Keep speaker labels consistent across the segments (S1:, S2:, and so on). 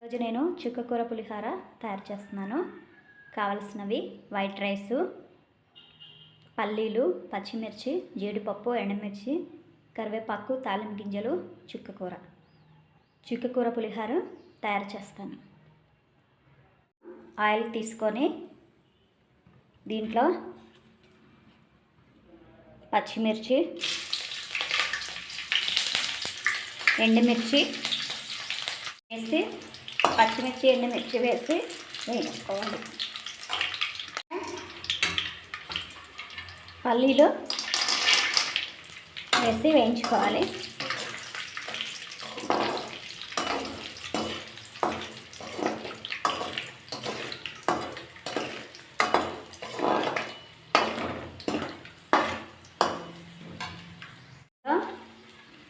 S1: ఈరోజు నేను చుక్కకూర పులిహోర తయారు చేస్తున్నాను. కావలసినవి వైట్ రైసు, పల్లీలు, పచ్చిమిర్చి, జీడిపప్పు, ఎండుమిర్చి, కరివేపాకు, తాలింపు గింజలు, చుక్కకూర పులిహోర తయారు చేస్తాను. ఆయిల్ తీసుకొని దీంట్లో పచ్చిమిర్చి, ఎండుమిర్చి వేసి పచ్చిమిర్చి ఎండుమిర్చి వేసి వేయించుకోవాలి. పల్లీలు వేసి వేయించుకోవాలి.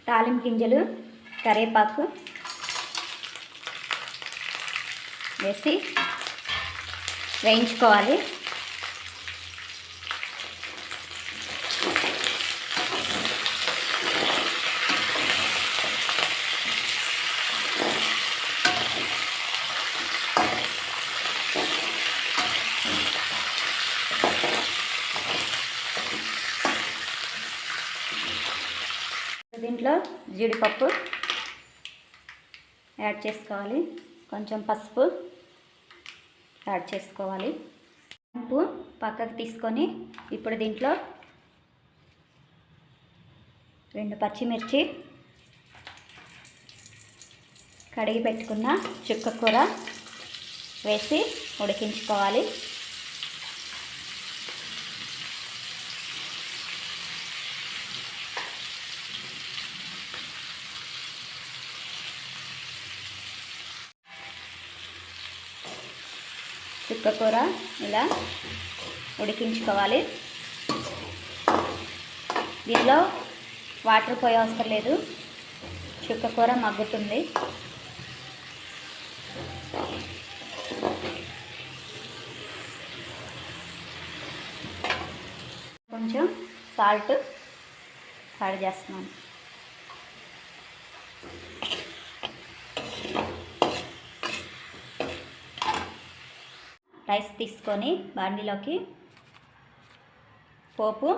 S1: తాలింపు గింజలు, కరివేపాకు వేసి వేయించుకోవాలి. దీంట్లో జీడిపప్పు యాడ్ చేసుకోవాలి. కొంచెం పసుపు యాడ్ చేసుకోవాలి. ఉప్పు పక్కకు తీసుకొని ఇప్పుడు దీంట్లో 2 పచ్చిమిర్చి, కడిగి పెట్టుకున్న చుక్కకూర వేసి ఉడికించుకోవాలి. చుక్కకూర ఇలా ఉడికించుకోవాలి. దీనిలో వాటర్ పోయే అవసరం లేదు, చుక్కకూర మగ్గుతుంది. కొంచెం సాల్ట్ యాడ్ చేస్తున్నాను. రైస్ తీసుకొని బాండీలోకి పోపు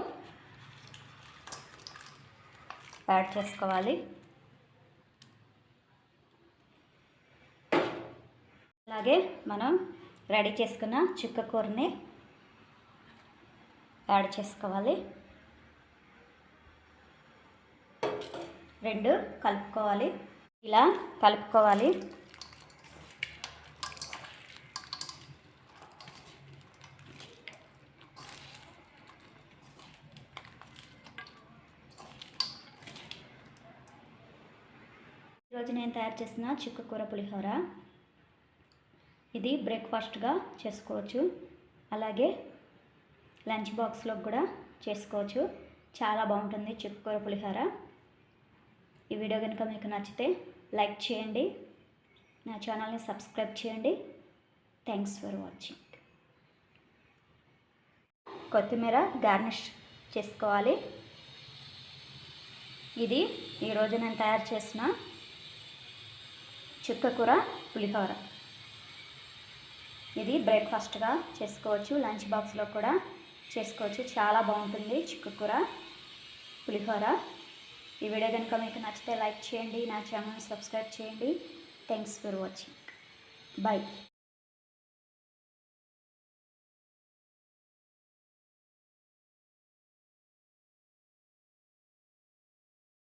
S1: యాడ్ చేసుకోవాలి. అలాగే మనం రెడీ చేసుకున్న చుక్కకూరని యాడ్ చేసుకోవాలి. 2 కలుపుకోవాలి. ఇలా కలుపుకోవాలి. ఈరోజు నేను తయారు చేసిన చుక్కకూర పులిహోర. ఇది బ్రేక్ఫాస్ట్గా చేసుకోవచ్చు, అలాగే లంచ్ బాక్స్లో కూడా చేసుకోవచ్చు. చాలా బాగుంటుంది చుక్కకూర పులిహోర. ఈ వీడియో కనుక మీకు నచ్చితే లైక్ చేయండి, నా ఛానల్ని సబ్స్క్రైబ్ చేయండి. Thanks for watching. కొత్తిమీర గార్నిష్ చేసుకోవాలి. ఇది ఈరోజు నేను తయారు చేసిన చుక్కకూర పులిహోర. ఇది బ్రేక్ఫాస్ట్గా చేసుకోవచ్చు, లంచ్ బాక్స్లో కూడా చేసుకోవచ్చు. చాలా బాగుంటుంది చుక్కకూర పులిహోర. ఈ వీడియో కనుక మీకు నచ్చితే లైక్ చేయండి, నా ఛానల్ని సబ్స్క్రైబ్ చేయండి. Thanks for watching. బాయ్.